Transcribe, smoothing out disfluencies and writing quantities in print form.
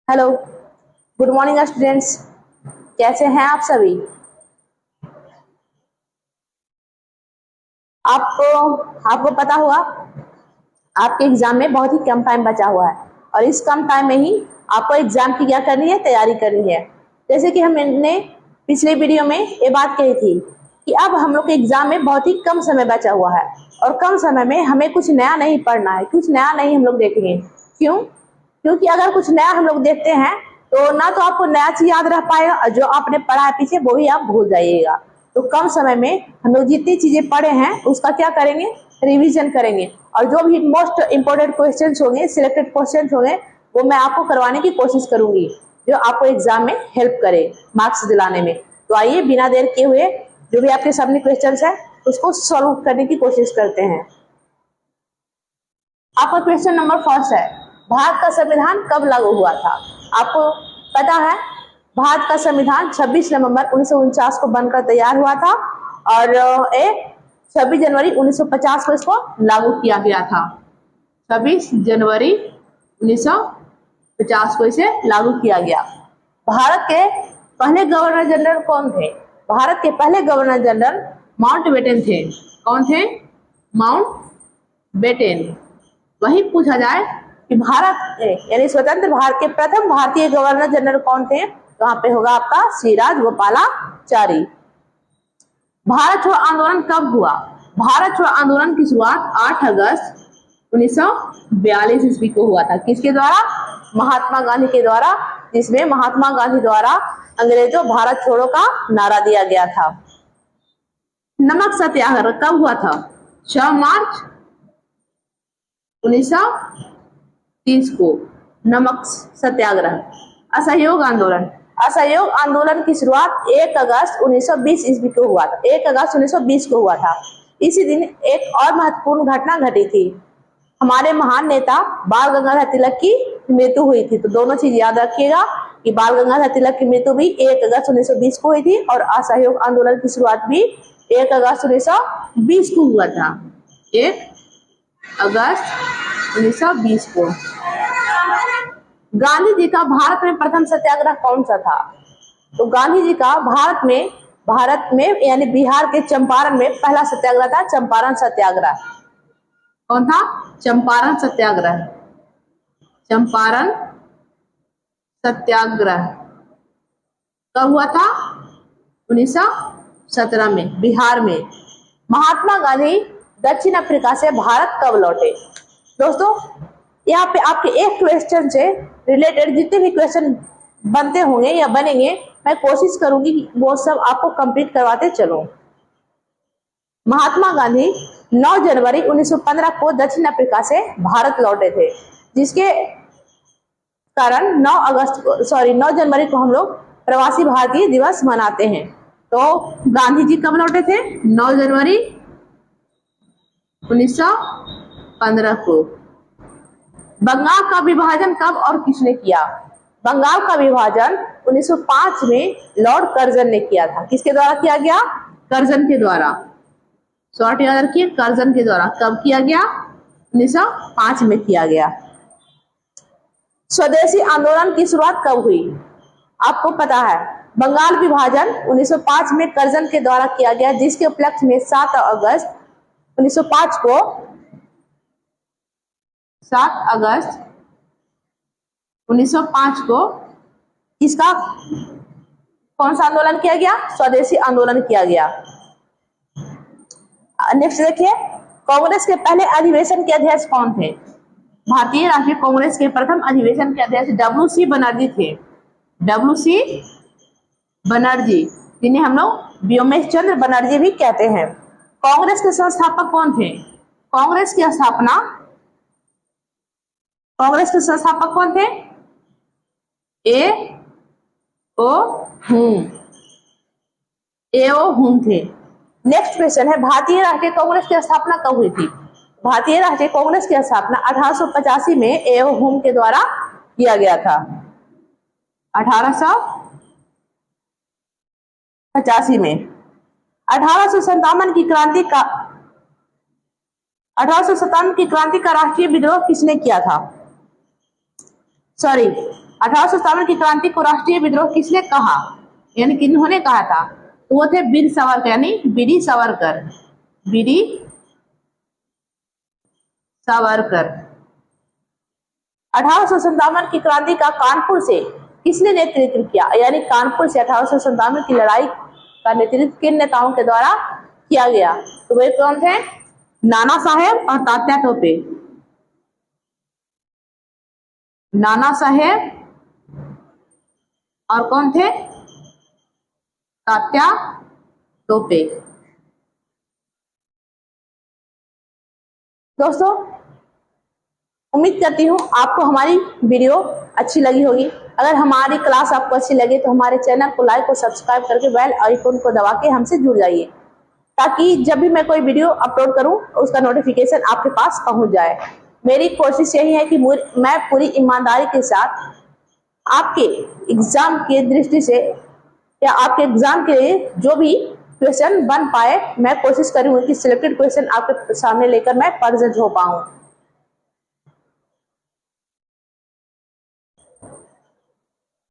Hello, good morning students. कैसे हैं आप सभी? आपको पता हुआ आपके एग्जाम में बहुत ही कम टाइम बचा हुआ है और इस कम टाइम में ही आपको एग्जाम की क्या करनी है, तैयारी करनी है। जैसे कि हमने पिछले वीडियो में ये बात कही थी कि अब हम लोग के एग्जाम में बहुत ही कम समय बचा हुआ है और कम समय में हमें कुछ नया नहीं पढ़ना है, कुछ नया नहीं हम लोग देखेंगे। क्यों? क्योंकि अगर कुछ नया हम लोग देखते हैं तो ना तो आपको नया चीज याद रह पाएगा और जो आपने पढ़ा है पीछे वो भी आप भूल जाइएगा। तो कम समय में हम लोग जितनी चीजें पढ़े हैं उसका क्या करेंगे, रिवीजन करेंगे और जो भी मोस्ट इंपोर्टेंट क्वेश्चंस होंगे, सिलेक्टेड क्वेश्चंस होंगे, वो मैं आपको करवाने की कोशिश करूंगी जो आपको एग्जाम में हेल्प करे मार्क्स दिलाने में। तो आइए बिना देर किए हुए जो भी आपके सामने क्वेश्चंस है उसको सॉल्व करने की कोशिश करते हैं। आपका क्वेश्चन नंबर फर्स्ट है, भारत का संविधान कब लागू हुआ था? आपको पता है भारत का संविधान 26 नवंबर 1949 को बनकर तैयार हुआ था और 26 जनवरी 1950 को इसको लागू किया गया था। 26 जनवरी 1950 को इसे लागू किया गया। भारत के पहले गवर्नर जनरल कौन थे? भारत के पहले गवर्नर जनरल माउंटबेटन थे। कौन थे? माउंटबेटन। वही पूछा जाए कि भारत यानी स्वतंत्र भारत के प्रथम भारतीय गवर्नर जनरल कौन थे, तो वहां पे होगा आपका श्रीराज गोपालाचारी। भारत छोड़ो आंदोलन कब हुआ? भारत छोड़ो आंदोलन की शुरुआत 8 अगस्त 1942 ईस्वी को हुआ था। किसके द्वारा? महात्मा गांधी के द्वारा, जिसमें महात्मा गांधी द्वारा अंग्रेजों भारत छोड़ो का नारा दिया गया था। नमक सत्याग्रह कब हुआ था? 6 मार्च 1930 को नमक सत्याग्रह। असहयोग आंदोलन, असहयोग आंदोलन की शुरुआत 1 अगस्त 1920 ईस्वी को हुआ था। 1 अगस्त 1920 को हुआ था। इसी दिन एक और महत्वपूर्ण घटना घटी थी, हमारे महान नेता बाल गंगाधर तिलक की मृत्यु हुई थी। तो दोनों चीज याद रखिएगा कि बाल गंगाधर तिलक की मृत्यु भी 1 अगस्त 1920 को हुई थी और असहयोग आंदोलन की शुरुआत भी 1 अगस्त 1920 को हुआ था। 1 अगस्त 1920 को। गांधी जी का भारत में प्रथम सत्याग्रह कौन सा था? तो गांधी जी का भारत में यानी बिहार के चंपारण में पहला सत्याग्रह था, चंपारण सत्याग्रह। कौन था? चंपारण सत्याग्रह। चंपारण सत्याग्रह कब हुआ था? 1917 में, बिहार में। महात्मा गांधी दक्षिण अफ्रीका से भारत कब लौटे? दोस्तों यहाँ पे आपके एक क्वेश्चन से रिलेटेड जितने भी क्वेश्चन बनते होंगे या बनेंगे, मैं कोशिश करूंगी कि वो सब आपको कंप्लीट करवाते चलो। महात्मा गांधी 9 जनवरी 1915 को दक्षिण अफ्रीका से भारत लौटे थे, जिसके कारण 9 जनवरी को हम लोग प्रवासी भारतीय दिवस मनाते हैं। तो गांधी जी कब लौटे थे? 9 जनवरी 1915 को। बंगाल का विभाजन कब और किसने किया? बंगाल का विभाजन 1905 में लॉर्ड कर्जन ने किया था। किसके द्वारा किया गया? कर्जन के द्वारा। शॉर्ट याद रखिए, कर्जन के द्वारा। कब किया गया? 1905 में किया गया। स्वदेशी आंदोलन की शुरुआत कब हुई? आपको पता है बंगाल विभाजन 1905 में कर्जन के द्वारा किया गया, जिसके उपलक्ष्य में 7 अगस्त 1905 को 7 अगस्त 1905 को इसका कौन सा आंदोलन किया गया? स्वदेशी आंदोलन किया गया। नेक्स्ट देखिए, कांग्रेस के पहले अधिवेशन के अध्यक्ष कौन थे? भारतीय राष्ट्रीय कांग्रेस के प्रथम अधिवेशन के अध्यक्ष WC बनर्जी थे। WC बनर्जी, जिन्हें हम लोग व्योमेश चंद्र बनर्जी भी कहते हैं। कांग्रेस के संस्थापक कौन थे? कांग्रेस के संस्थापक कौन थे? A.O. हुम थे। नेक्स्ट क्वेश्चन है, भारतीय राष्ट्रीय कांग्रेस की स्थापना कब हुई थी? भारतीय राष्ट्रीय कांग्रेस की स्थापना 1885 में A.O. हुम के द्वारा किया गया था। 1885 में। 1857 की क्रांति का राष्ट्रीय विद्रोह किसने किया था? 1857 की क्रांति को राष्ट्रीय विद्रोह किसने कहा, यानी किन्होंने कहा था? तो वो थे वीर सावरकर, यानी बीडी सावरकर, बीडी सावरकर। 1857 की क्रांति का कानपुर से किसने नेतृत्व किया, यानी कानपुर से 1857 की लड़ाई का नेतृत्व किन नेताओं के द्वारा किया गया? तो वे कौन थे? नाना साहेब और तात्या टोपे। नाना साहेब और कौन थे? तात्या टोपे। दोस्तों, उम्मीद करती हूँ आपको हमारी वीडियो अच्छी लगी होगी। अगर हमारी क्लास आपको अच्छी लगे तो हमारे चैनल को लाइक और सब्सक्राइब करके बेल आइकन को दबा के हमसे जुड़ जाइए, ताकि जब भी मैं कोई वीडियो अपलोड करूं उसका नोटिफिकेशन आपके पास पहुंच जाए। मेरी कोशिश यही है कि मैं पूरी ईमानदारी के साथ आपके एग्जाम की दृष्टि से या आपके एग्जाम के लिए जो भी क्वेश्चन बन पाए, मैं कोशिश करूंगी कि सिलेक्टेड क्वेश्चन आपके सामने लेकर मैं प्रेजेंट हो पाऊं।